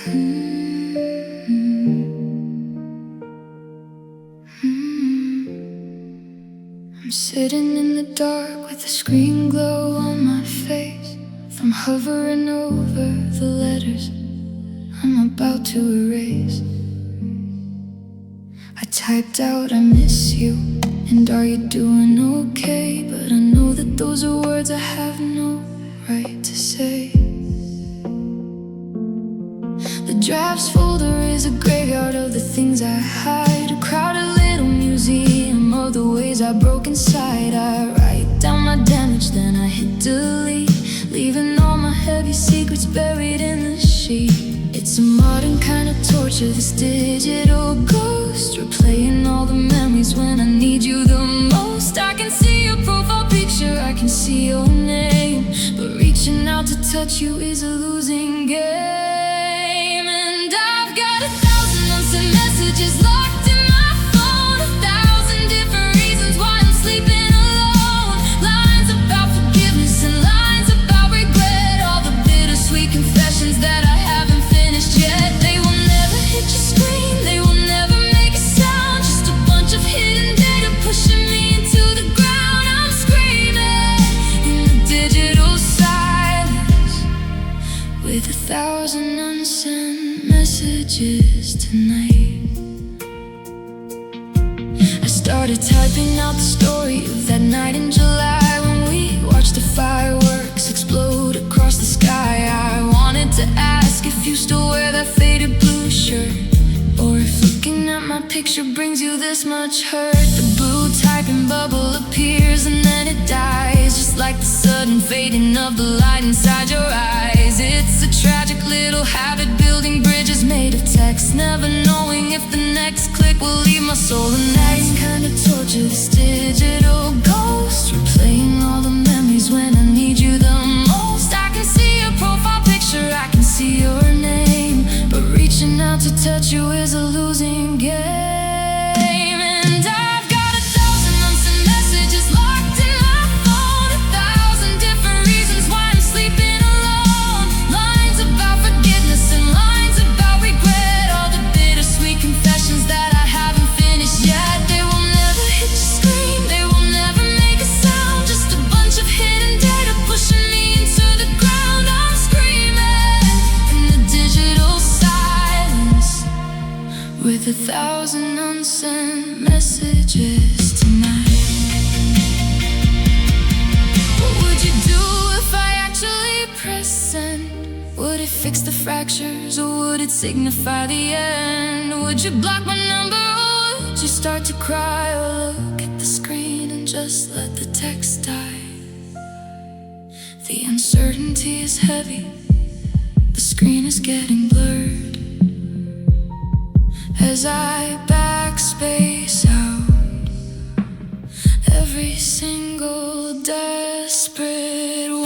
I'm sitting in the dark with a screen glow on my face, from hovering over the letters I'm about to erase. I typed out, I miss you, and are you doing okay? But I know that those are words I have no right to say. The drafts folder is a graveyard of the things I hide, a crowded little museum of the ways I broke inside. I write down my damage, then I hit delete, leaving all my heavy secrets buried in the sheet. It's a modern kind of torture, this digital ghost, replaying all the memories when I need you the most. I can see your profile picture, I can see your name, but reaching out to touch you is a losing game. And I've got 1,000 unsent messages locked in my phone, 1,000 different reasons why I'm sleeping alone. Lines about forgiveness and lines about regret, all the bittersweet confessions that I haven't finished yet. They will never hit your screen, they will never make a sound, just a bunch of hidden data pushing me into the ground. I'm screaming in the digital silence, with 1,000 unsent messages tonight. I started typing out the story of that night in July when we watched the fireworks explode across the sky. I wanted to ask if you still wear that faded blue shirt, or if looking at my picture brings you this much hurt. The blue typing bubble appears and then it dies, just like the sudden fading of the light inside your eyes. It's a tragic little habit, building bridges made of text, never knowing if the next click will leave my soul. And that's kind of torture, this digital ghost, replaying all the memories when I need you the most. I can see your profile picture, I can see your name, but reaching out to touch you is a losing game. And I've got 1,000 unsent messages locked in my phone, 1,000 different reasons why I'm sleeping alone. Lines about forgiveness and lines about regret, all the bittersweet confessions that I haven't finished yet. They will never hit your screen, they will never make a sound, just a bunch of hidden data pushing me into the ground. I'm screaming in the digital silence, with 1,000 unsent messages tonight. What would you do if I actually pressed send? Would it fix the fractures, or would it signify the end? Would you block my number, or would you start to cry, or look at the screen and just let the text die? The uncertainty is heavy, the screen is getting blurred as I backspace out every single desperate word.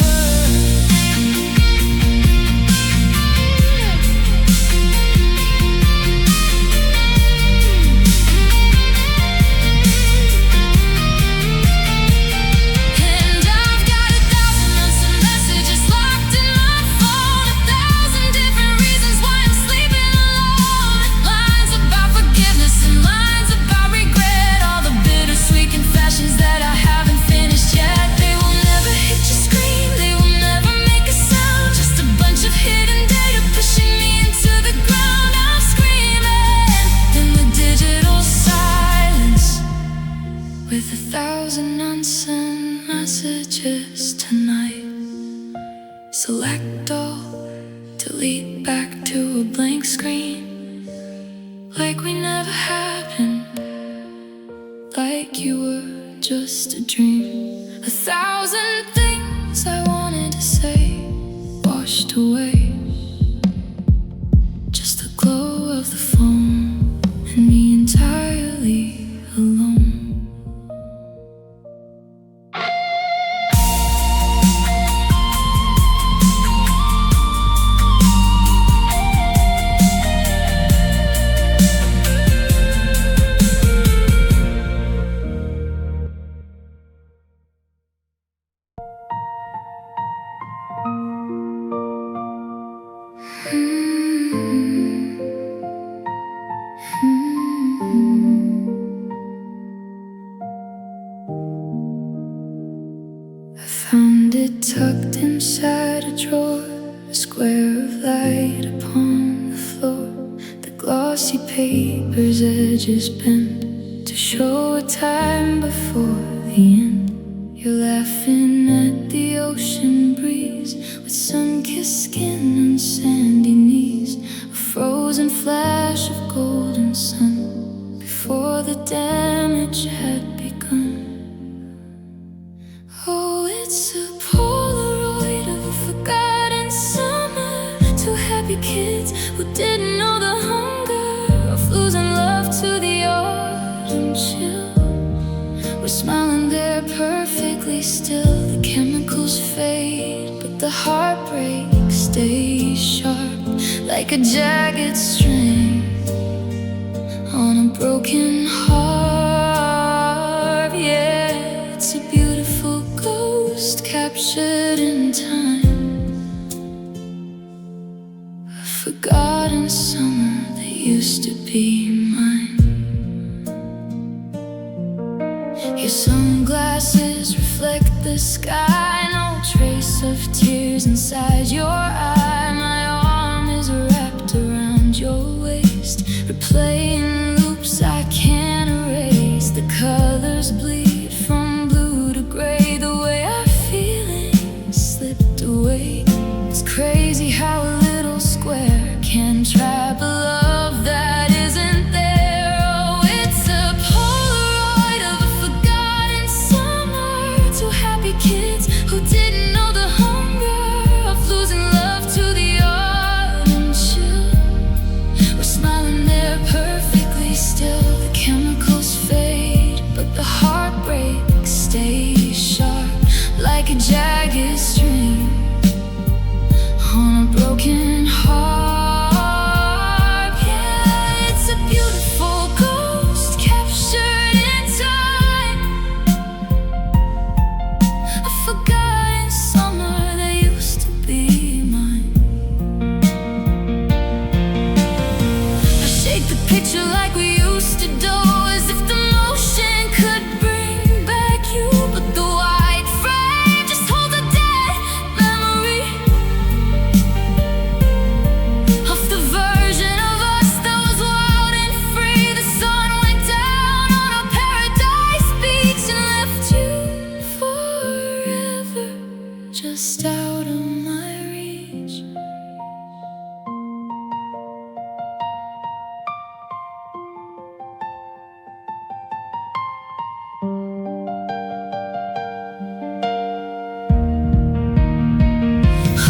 And I've got 1,000 unsent messages locked in my phone, 1,000 different reasons why I'm sleeping alone. Lines about forgiveness and lines about regret, all the bittersweet confessions that I haven't finished yet. They will never hit your screen, they will never make a sound, just a bunch of hidden data pushing me into the ground. I'm screaming in the digital silence, with 1,000 unsent messages tonight. Select all, delete back to a blank screen, like we never happened, like you were just a dream. 1,000 things I wanted to say, washed away, just the glow of the phone and me entirely alone. tucked inside a drawer, a square of light upon the floor. The glossy paper's edges bent to show a time before the end. You're laughing at the ocean breeze with sun-kissed skin and sandy knees, a frozen flash of golden sun before the damage had begun. Oh, it's a Polaroid of a forgotten summer. Two happy kids who didn't know the hunger of losing love to the autumn chill. We're smiling there perfectly still. The chemicals fade, but the heartbreak stays sharp, like a jagged string on a broken harp. Yeah, it's a beautiful ghost captured in time, a forgotten summer that used to be mine. Your sunglasses reflect the sky, no trace of tears inside your eye. My arm is wrapped around your waist, replaying loops I can't erase. The colors bleed from blue to gray, the way our feelings slipped away. It's crazy how a little square can trap a love that isn't there. Oh, it's a Polaroid of a forgotten summer. Two happy kids who didn't know the hunger of losing love to the autumn chill. We're smiling there perfectly still. The chemicals fade, but the heartbreak stays sharp, like a jagged string on a broken harp. Yeah, it's a beautiful ghost captured in time, a forgotten summer that used to be mine. I shake the picture like we used to do, as if the motion could bring back you. But the white frame just holds a dead memory of the version of us that was wild and free. The sun went down on a paradise beach and left you forever just out of my reach.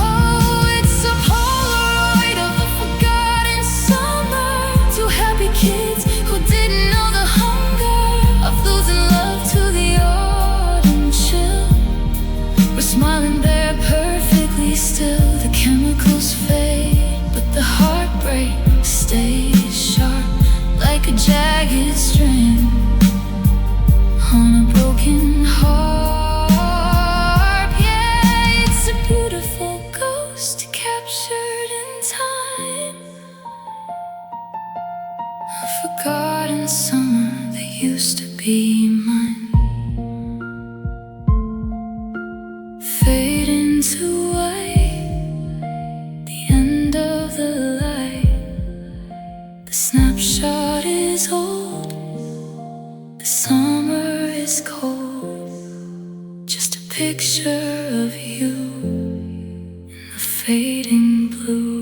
Oh, it's a Polaroid of a forgotten summer. Two happy kids who didn't know the hunger of losing love to the autumn chill. We're smiling there perfectly still. The chemicals fade, but the heartbreak stays sharp, like a jagged string on a broken harp. Yeah, it's a beautiful ghost captured in time, a forgotten summer that used to be mine. Fade into white, the end of the light. The snapshot is old, the summer is cold. Just a picture of you in the fading blue.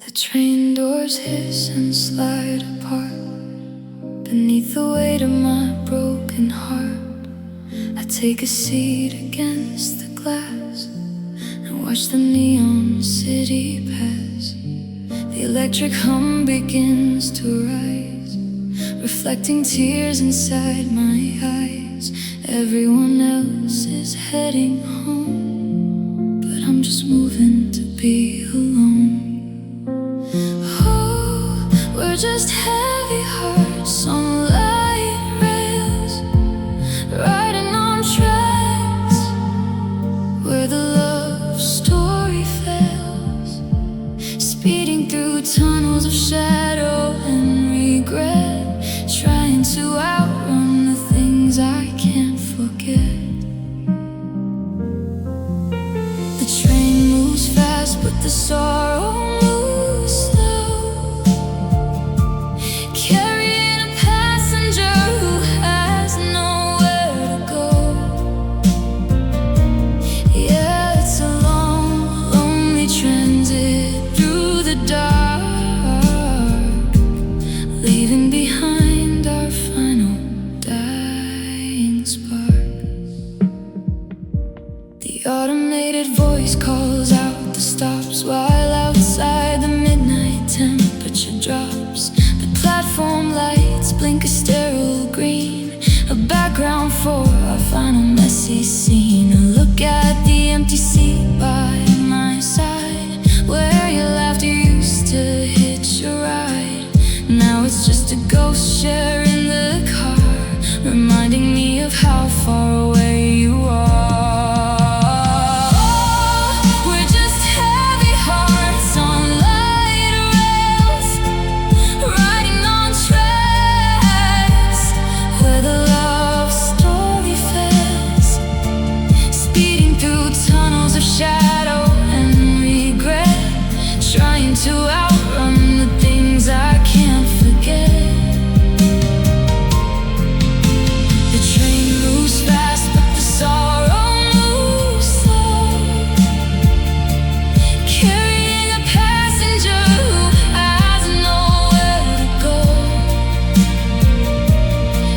The train doors hiss and slide apart beneath the weight of my broken heart. I take a seat against the glass and watch the neon city pass. The electric hum begins to rise, reflecting tears inside my eyes. Everyone else is heading home, but I'm just moving to be alone. Oh, we're just heavy hearts on light rails, riding on the sorrow moves slow, carrying a passenger who has nowhere to go. Yeah, it's a long, lonely transit through the dark, leaving behind our final dying spark. The automated voice calls out the stops, while outside the midnight temperature drops. The platform lights blink a sterile green, a background for our final messy scene. A look at the empty seat by my side, where your laughter used to hitch a ride. Now it's just a ghost sharing the car, reminding me of how far away you are. To outrun the things I can't forget. The train moves fast, but the sorrow moves slow, carrying a passenger who has nowhere to go.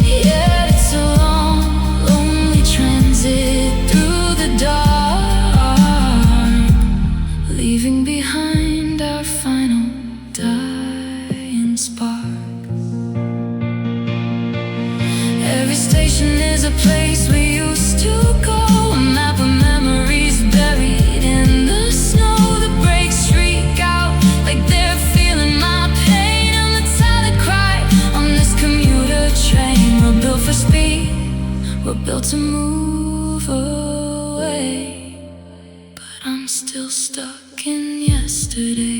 Yeah, it's a long, lonely transit through the dark, leaving behind our final dying spark. Every station is a place we used to go, a map of memories buried in the snow. The brakes shriek out like they're feeling my pain, and the silent cry on this commuter train. We're built for speed, we're built to move away, but I'm still stuck in yesterday.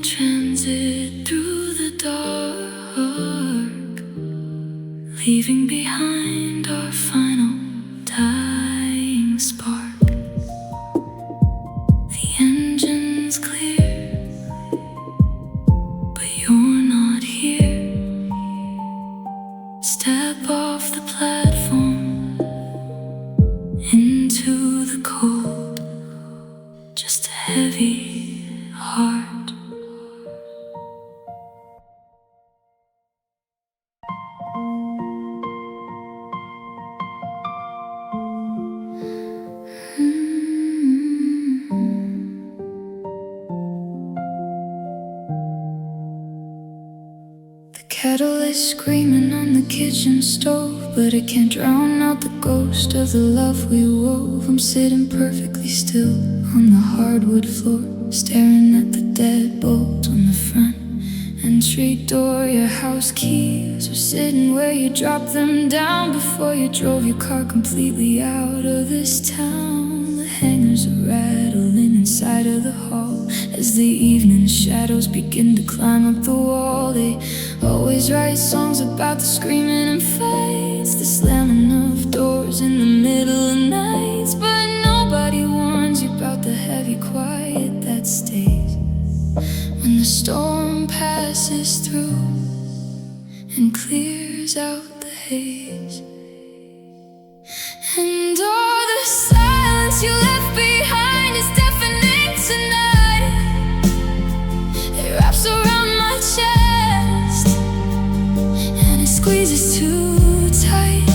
Transit through the dark, leaving behind our final dying spark. The engine's clear, but you're not here. Step off the platform into the cold, just a heavy heart. Kettle is screaming on the kitchen stove, but it can't drown out the ghost of the love we wove. I'm sitting perfectly still on the hardwood floor, staring at the deadbolt on the front entry door. Your house keys are sitting where you dropped them down before you drove your car completely out of this town. The hangers are rattling inside of the hall as the evening shadows begin to climb up the wall. They always write songs about the screaming and fights, the slamming of doors in the middle of nights, but nobody warns you about the heavy quiet that stays when the storm passes through and clears out the haze. And all the silence you left behind is deafening tonight. It wraps around my chest, squeezes too tight.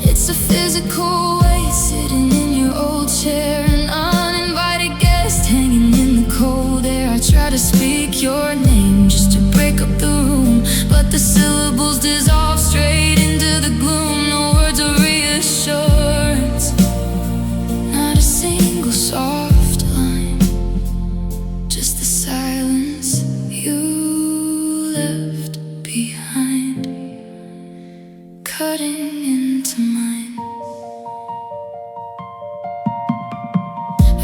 It's a physical weight sitting in your old chair, an uninvited guest hanging in the cold air. I try to speak your name just to break up the room, but the syllables dissolve straight into the gloom. No words of reassurance, not a single soft line, just the silence you left behind, cutting into mine.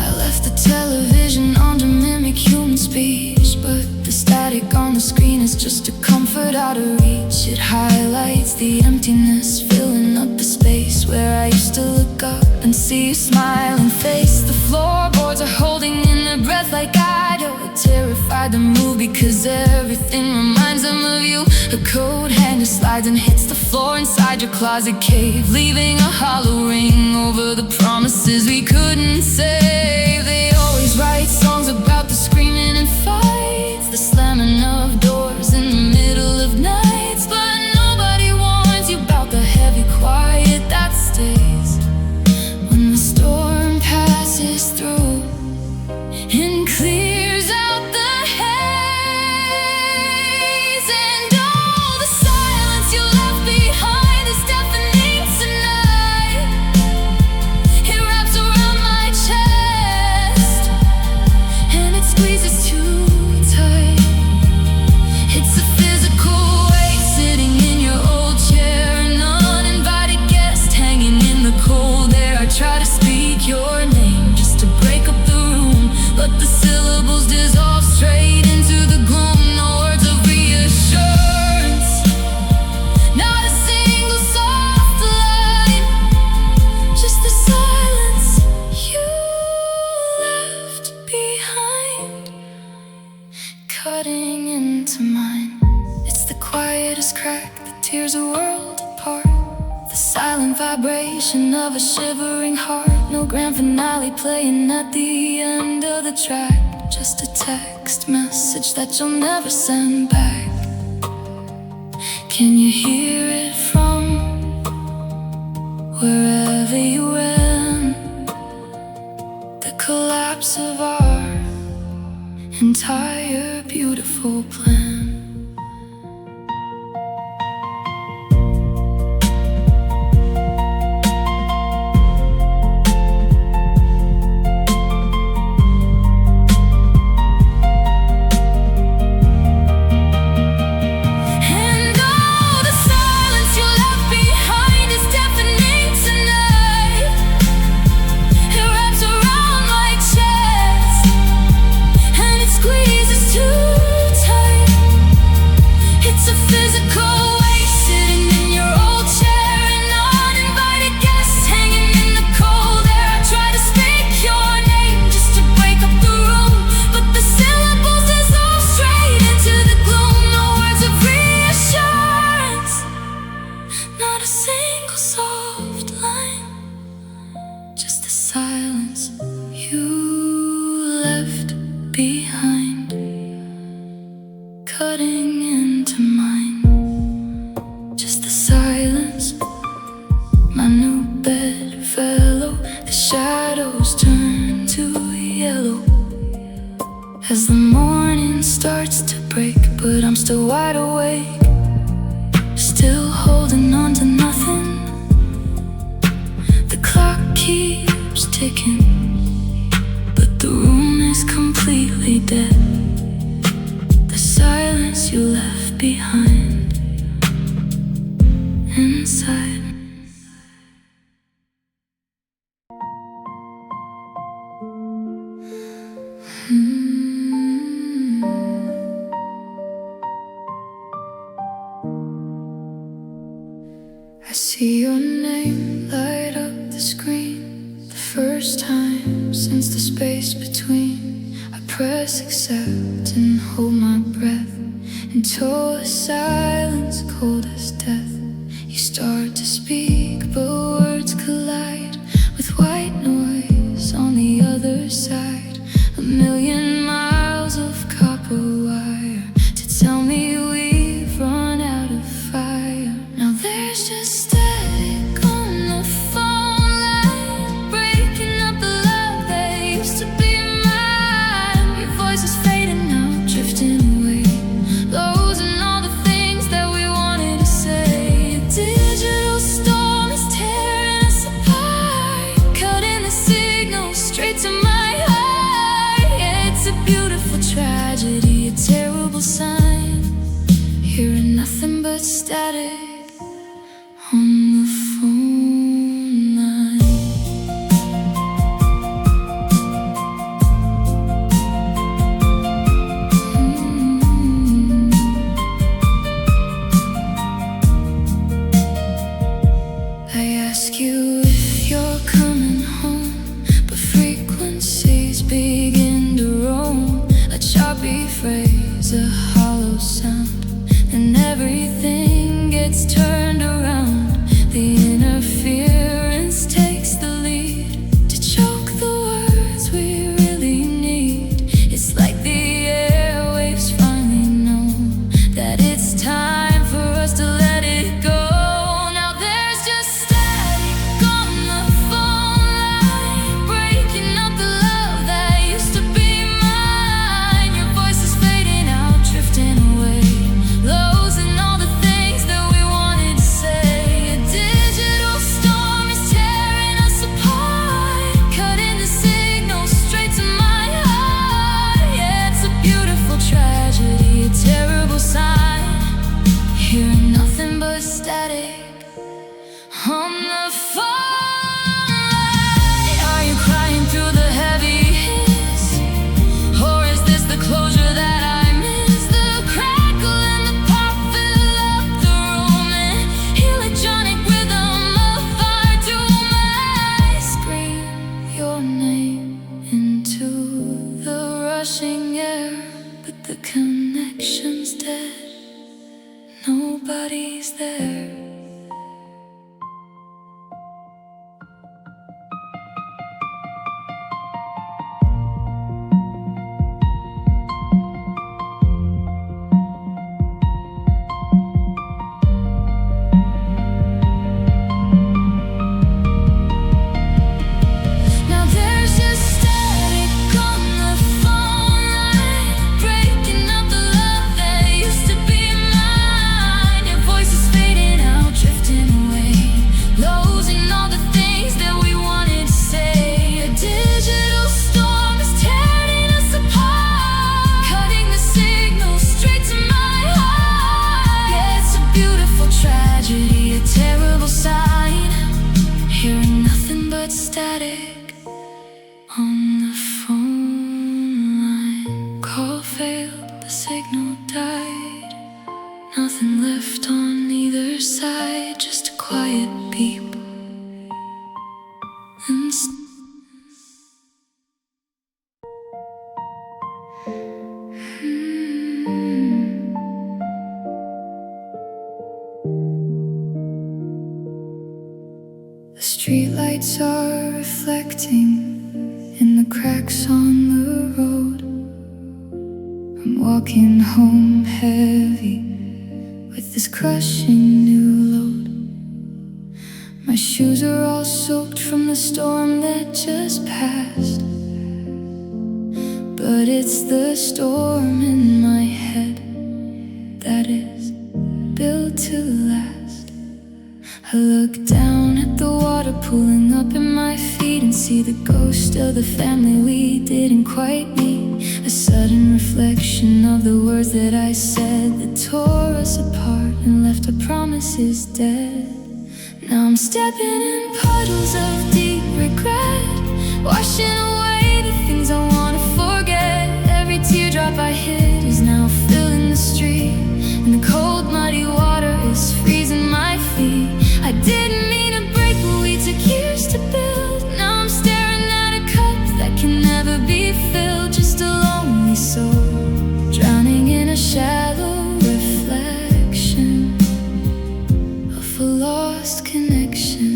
I left the television on to mimic human speech, but the static on the screen is just a comfort out of reach. It highlights the emptiness filling up the space where I used to look up and see your smiling face. The floorboards are holding in their breath like I do, terrified to move because everything reminds them of you. A coat hanger slides and hits the floor inside your closet cave, leaving a hollow ring over the promises we couldn't save. They always write songs about the screaming and fights, the slamming of doors in the middle of nights, but nobody warns you about the heavy quiet that stays when the storm passes through and clears out the haze. And all the silence you left behind is deafening tonight. It wraps around my chest and it squeezes too tight. It's a physical weight sitting in your old chair, an uninvited guest hanging in the cold air. I try to speak your name just to break up the room, but the syllables dissolve straight into the gloom. No words of reassurance, not a single soft line, just the silence you left behind, cutting into mine. It's the quietest crack that tears a world apart, the silent vibration of a shivering heart. No grand finale playing at the end of the track, just a text message that you'll never send back. Can you hear it from wherever you ran? The collapse of our entire beautiful plan. Silence you left behind, cutting into mine. Just the silence, my new bedfellow. The shadows turn to yellow as the morning starts to break, but I'm still wide awake, still holding on to nothing. The clock keeps ticking, but the room is completely dead. The silence you left behind inside. I see your name light up the screen, the first time since the space between. I press accept and hold my breath until the silence cold as death. You start to speak, but words collide with white noise on the other side. A million miles of copper wire to tell me we've run out of fire. everything gets turned around. The interference takes the lead to choke the words we really need. It's like the airwaves finally know that it's time for us to let it go. Now there's just static on the phone line, breaking up the love that used to be mine. Your voice is fading out, drifting away, losing all the things that we wanted to say. A digital storm is tearing us apart, cutting the signal straight to my heart. Yeah, it's a beautiful tragedy, a terrible sign, hearing nothing but static on the phone line. Are you crying through the heavy hiss, or is this the closure that I miss? The crackle and the pop fill up the room, and electronic rhythm of fire doom. I scream your name into the rushing air, but the connection's dead, nobody's there. Now there's just static on the phone line, breaking up the love that used to be mine. Your voice is fading out, drifting away, losing all the things that we wanted to say. A digital storm is tearing us apart, cutting the signal straight to my heart. Yeah, it's a beautiful tragedy, a terrible sign, hearing nothing but static on the phone line. Call failed, the signal died, nothing left on either side, just a quiet beep and the streetlights are reflecting in the cracks on the road. I'm walking home heavy with this crushing new load. My shoes are all soaked from the storm that just passed, but it's the storm in my head that is built to last. I look down at the water pooling up in my feet and see the ghost of the family we didn't quite meet. A sudden reflection of the words that I said that tore us apart and left our promises dead. Now I'm stepping in puddles of deep regret, washing away the things I wanna forget. Every teardrop I hit is now filling the street, and the cold muddy water is freezing my feet. I didn't mean to break what we took years to build. Now I'm staring at a cup that can never be filled, just a lonely soul drowning in a shallow reflection of a lost connection.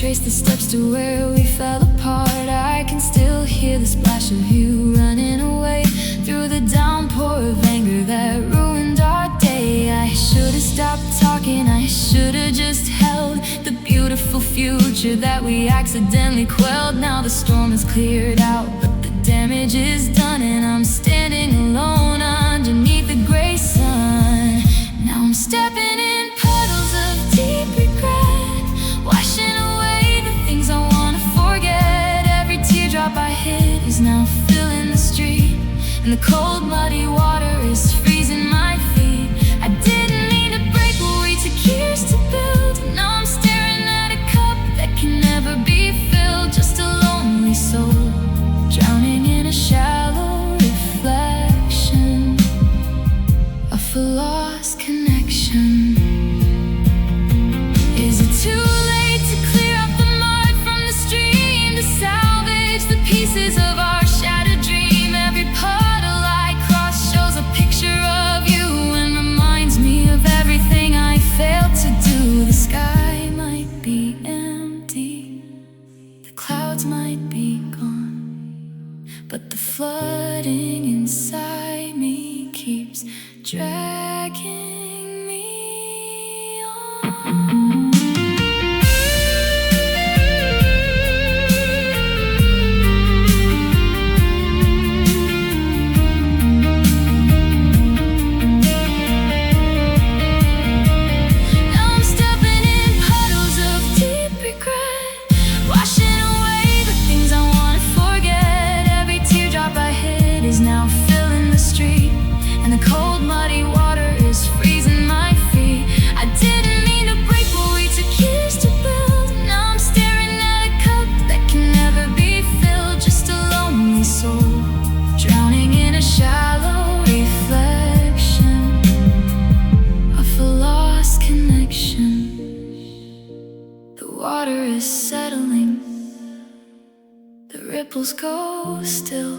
Trace the steps to where we fell apart. I can still hear the splash of you running away through the downpour of anger that ruined our day. I should've stopped talking, I should've just held the beautiful future that we accidentally quelled. Now the storm is cleared out, but the damage is done, and I'm standing alone underneath the gray sun. Now I'm stepping in puddles of deep regret, washing away the things I wanna forget. Every teardrop I hit is now filling the street, and the cold muddy water is freezing my feet. I didn't mean to break what we took years to build. Now I'm staring at a cup that can never be filled, just a lonely soul drowning in a shadow. clouds might be gone, but the flooding inside me keeps dragging me on. Now filling the street, and the cold muddy water is freezing my feet. I didn't mean to break what we took years to build. Now I'm staring at a cup that can never be filled. Just a lonely soul drowning in a shallow reflection of a lost connection. The water is settling, the ripples go still,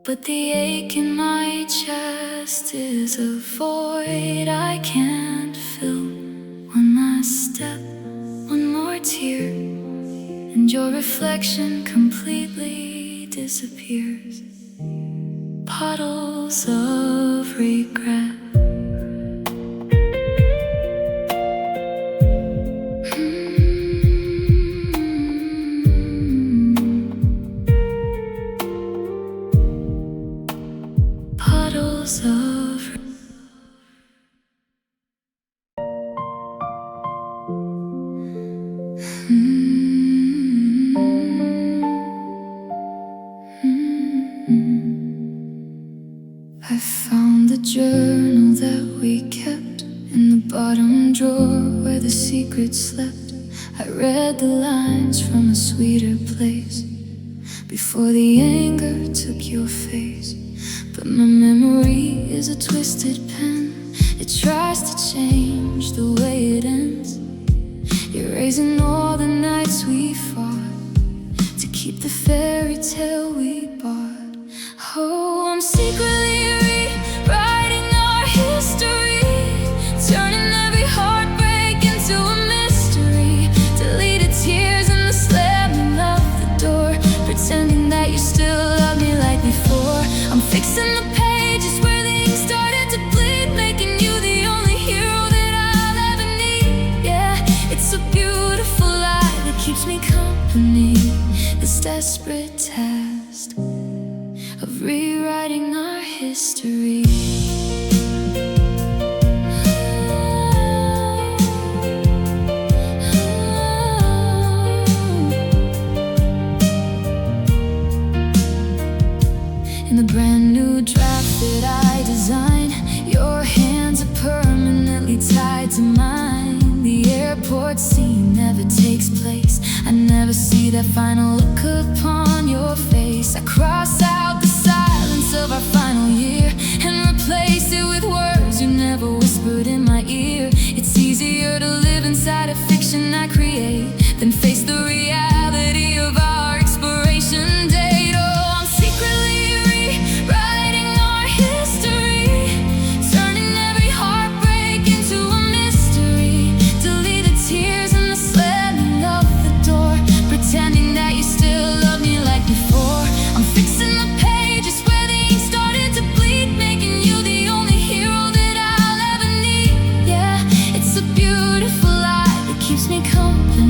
but the ache in my chest is a void I can't fill. One last step, one more tear, and your reflection completely disappears. Puddles of regret. Puddles of I found the journal that we kept in the bottom drawer where the secret slept. I read the lines from a sweeter place before the anger took your face. But my memory is a twisted pen. It tries to change the way it ends, erasing all the nights we fought to keep the fairy tale we bought. Oh, I'm secretly rewriting our history, turning every heartbreak into a mystery. Deleted tears and the slamming of the door, pretending that you still love me like before. I'm fixing the pages where the ink started to bleed, making you the only hero that I'll ever need. Yeah, it's a beautiful lie that keeps me company, this desperate task of rewriting our history. In the brand new draft that I designed, your hands are permanently tied to mine. The airport scene never takes place. I never see that final look upon your face. I cross out the silence of our final year and replace it with words you never whispered in my ear. It's easier to live inside a fiction I create than face the reality of our expiration date. Oh, I'm secretly rewriting our history, turning every heartbreak into a mystery. Deleted tears and the slamming of the door, pretending that you still love me like before. I'm fixing the pages where the ink started to bleed, making you the only hero that I'll ever need. Yeah, it's a beautiful lie that keeps me company,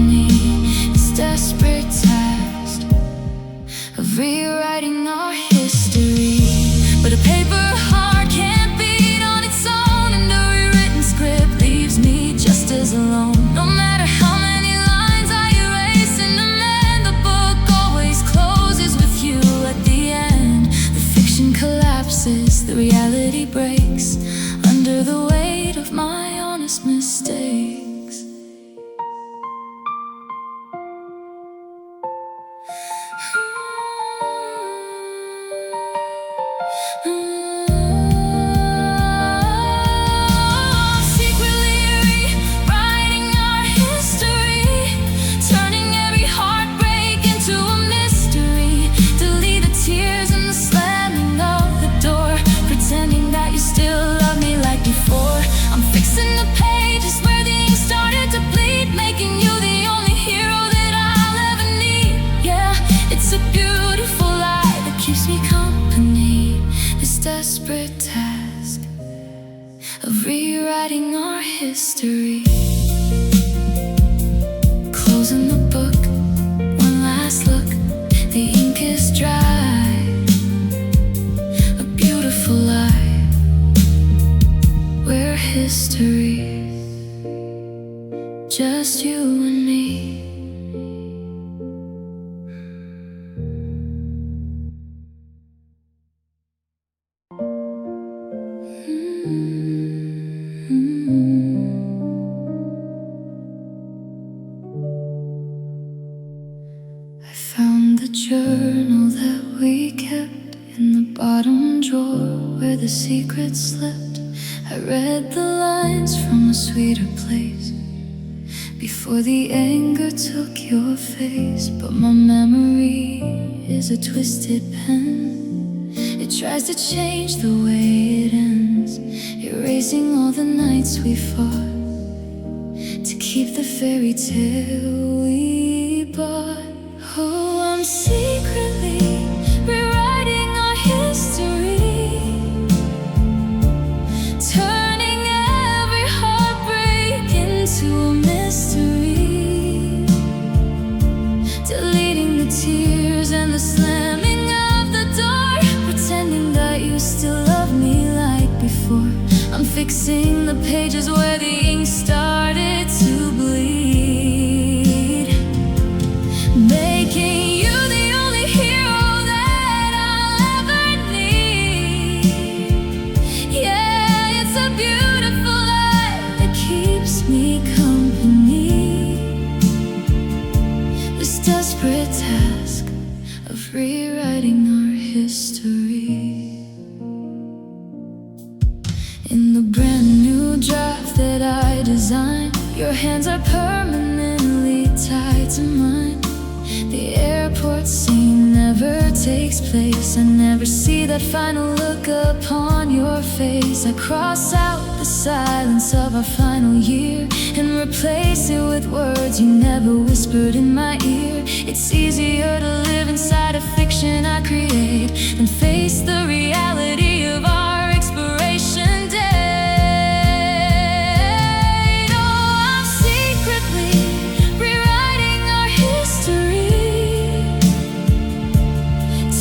history. Closing the book, one last look, the ink is dry. A beautiful lie, we're history, just you and me. I found the journal that we kept in the bottom drawer where the secrets slept. I read the lines from a sweeter place before the anger took your face. But my memory is a twisted pen. It tries to change the way it ends, erasing all the nights we fought to keep the fairy tale we bought. Oh, I'm secretly rewriting our history, turning every heartbreak into a mystery, deleting the tears and the slamming of the door, pretending that you still love me like before. I'm fixing the pages where the ink started to bleed, making you the only hero that I'll ever need. Yeah, it's a beautiful lie that keeps me company. This desperate task of rewriting our history. In the brand new draft that I designed, your hands are permanently tied to mine. The airport scene never takes place. I never see that final look upon your face. I cross out the silence of our final year and replace it with words you never whispered in my ear. It's easier to live inside a fiction I create than face the reality of our expiration date. Oh, I'm secretly rewriting our history,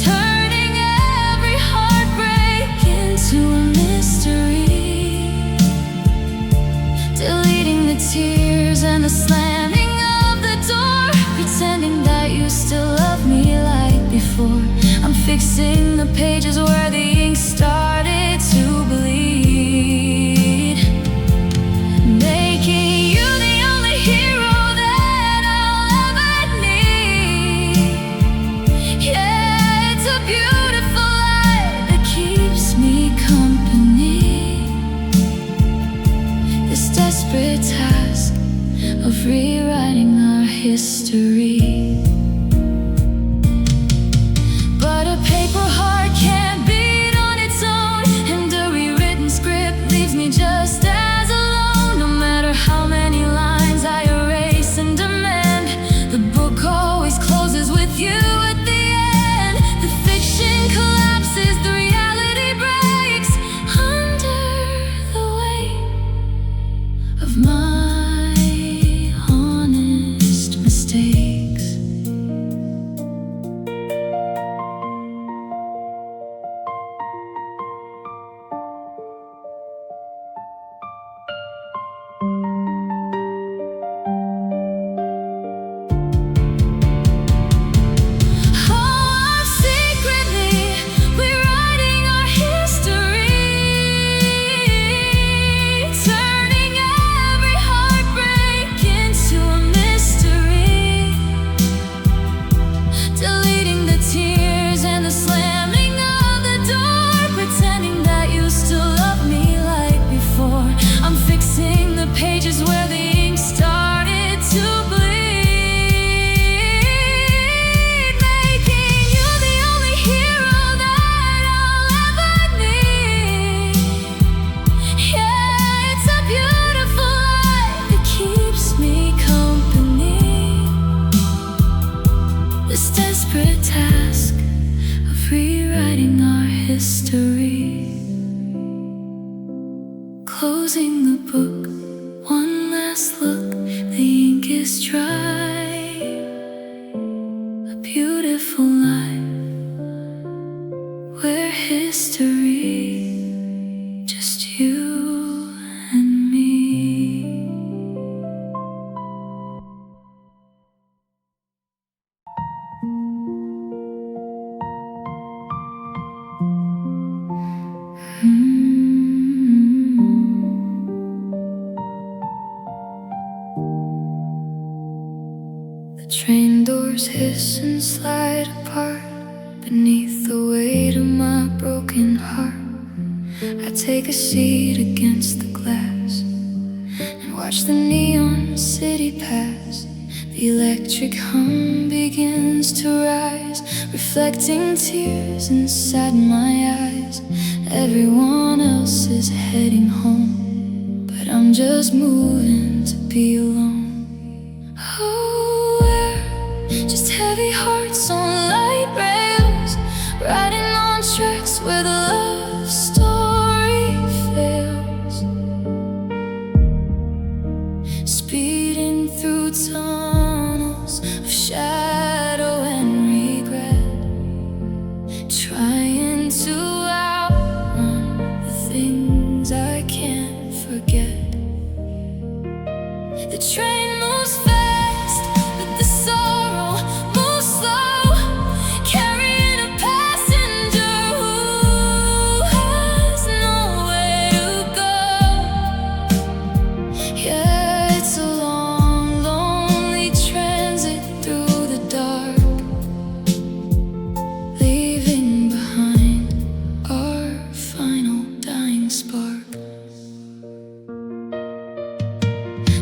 turning every heartbreak into a mystery, deleting the tears and the slamming of the door, pretending that you still love me like before. I'm fixing the pages where the ink started to bleed, making you the only hero that I'll ever need. Yeah, it's a beautiful lie that keeps me company. This desperate task of rewriting our history. But a paper heart can't beat on its own, and a rewritten script leaves me just as alone. No matter how many lines I erase and demand, the book always closes with you at the end. The fiction collapses, the reality breaks under the weight of my honest mistakes. Oh, I'm secretly rewriting our history, turning every heartbreak into a mystery, deleting the tears and the slamming of the door, pretending that you still love me like before. I'm fixing the pages where the ink started to bleed, making you the only hero that I'll ever need. Yeah, it's a beautiful lie that keeps me company. This desperate task of rewriting our history. Closing the book, Train doors hiss and slide apart beneath the weight of my broken heart. I take a seat against the glass and watch the neon city pass. The electric hum begins to rise, reflecting tears inside my eyes. Everyone else is heading home, but I'm just moving to be alone. Oh, we're just heavy hearts on light rails, riding on tracks where the love story fails, speeding through tunnels of shadow and regret, trying to outrun the things I can't forget. The train moves fast, but the sorrow moves slow, carrying a passenger who has nowhere to go. Yeah, it's a long, lonely transit through the dark, leaving behind our final dying spark.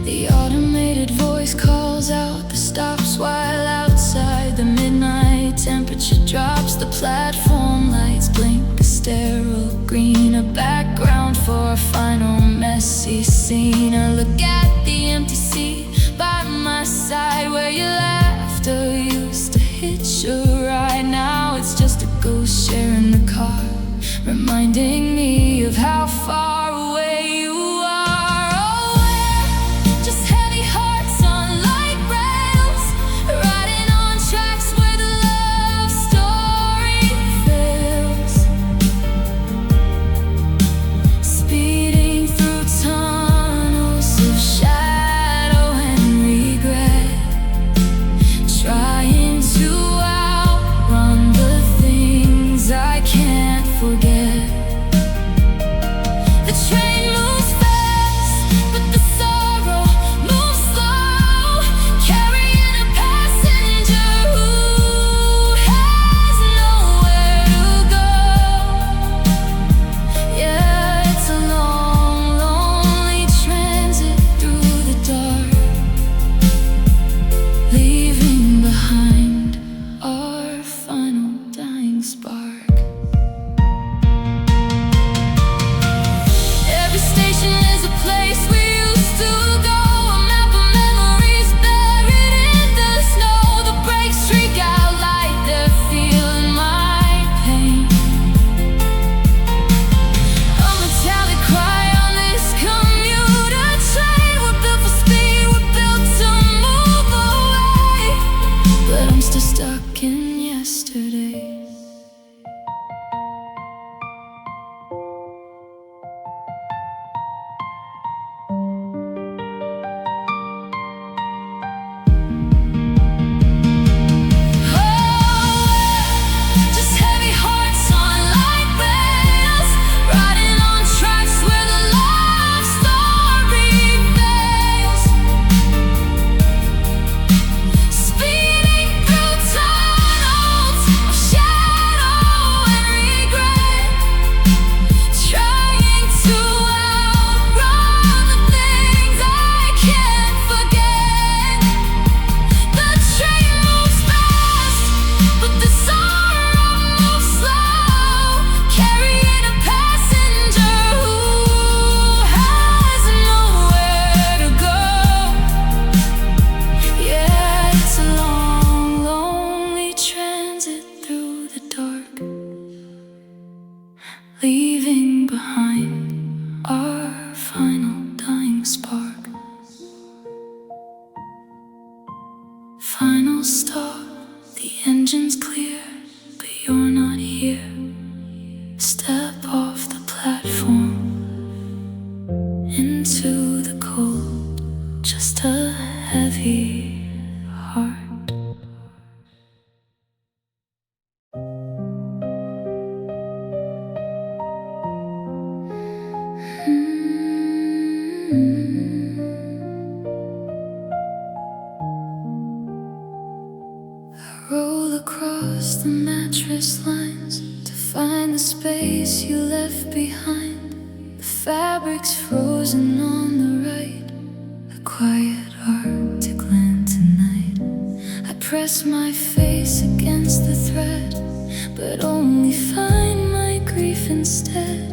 The automated voice calls out the stops, while outside the midnight temperature drops. The platform lights blink a sterile green, a background for a final messy scene. I look at the empty seat by my side, where your laughter used to hitch a ride. Now it's just a ghost sharing the car, reminding me of how far away you are. Oh, we're just heavy hearts on light rails, riding on tracks where the love story fails, speeding through tunnels of shadow and regret, trying to outrun the things I can't forget. The train moves fast, but the sorrow moves slow, carrying a passenger who has nowhere to go. Yeah, it's a long, lonely transit through the dark, leaving behind our final dying spark. Every station is a place we used to go, a map of memories buried in the snow. The brakes streak out like they're feeling my pain, a metallic cry on this commuter train. We're built for speed, we're built to move away, but I'm still stuck in yesterday. Just heavy hearts on light rails, riding on tracks where the love story fails, speeding through tunnels of shadow and regret, trying to outrun the things I can't forget. The train moves fast, but the sorrow moves slow, carrying a passenger who has nowhere to go. Yeah, it's a long, lonely transit through the dark, leaving behind our final dying spark. Final stop, the engine's clear, but you're not here. Step off the platform into the cold, just a heavy heart. Mm. 'Cause across the mattress lines to find the space you left behind. The fabric's frozen on the right, a quiet Arctic land tonight. I press my face against the thread, but only find my grief instead.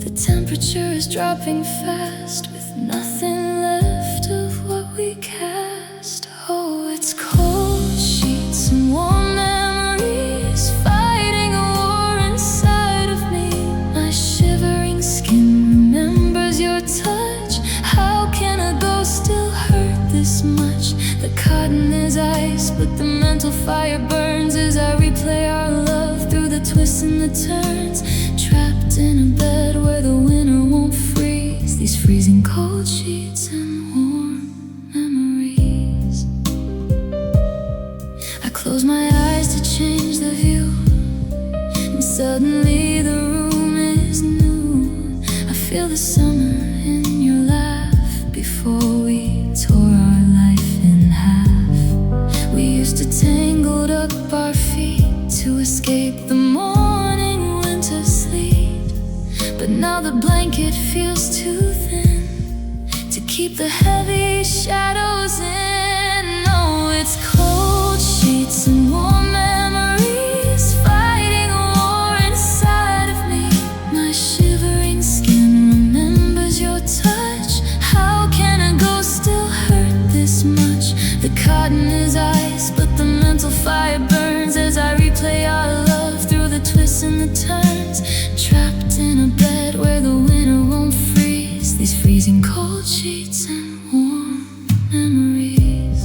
The temperature is dropping fast, with nothing left of what we cast. Oh, it's cold sheets and warm memories, fighting a war inside of me. My shivering skin remembers your touch. How can a ghost still hurt this much? The cotton is ice, but the mental fire burns as I replay our love through the twists and the turns. Trapped in a bed where the winter won't freeze, these freezing cold sheets and warm memories. I close my eyes to change the view, and suddenly the room is new. I feel the summer in your laugh before we tore our life in half. We used to tangled up our feet to escape the morning winter sleet, but now the blanket feels too thin to keep the heavy shadows in. No, it's cold sheets and warm memories, fighting a war inside of me. My shivering skin remembers your touch. How can a ghost still hurt this much? The cotton is ice, but the mental fire burns as I replay our love through the twists and the turns. Trapped in a bed where the winter won't freeze, these freezing cold sheets and warm memories.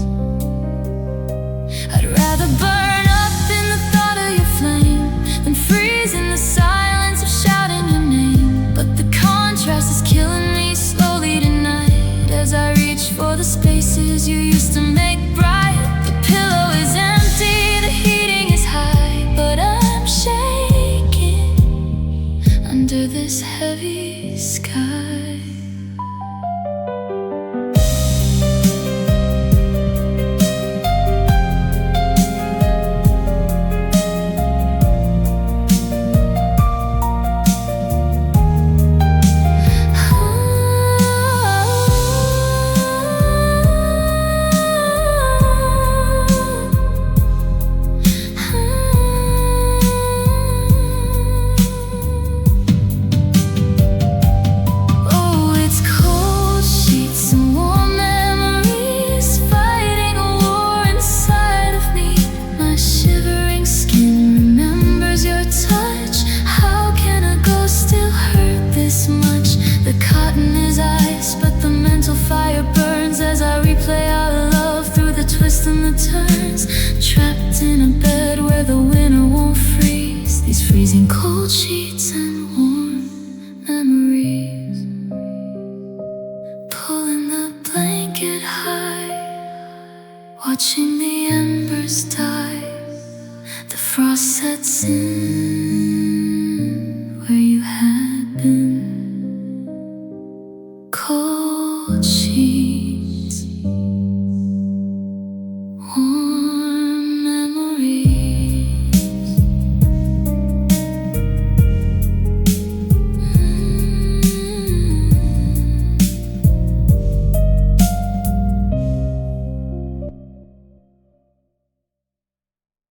I'd rather burn up in the thought of your flame than freeze in the silence of shouting your name. But the contrast is killing me slowly tonight as I reach for the spaces you used to make bright. The pillow is empty, the heating is high, but I'm shaking under this heavy sky. And the turns, trapped in a bed where the winter won't freeze, these freezing cold sheets and warm memories. Pulling the blanket high, watching the embers die. The frost sets in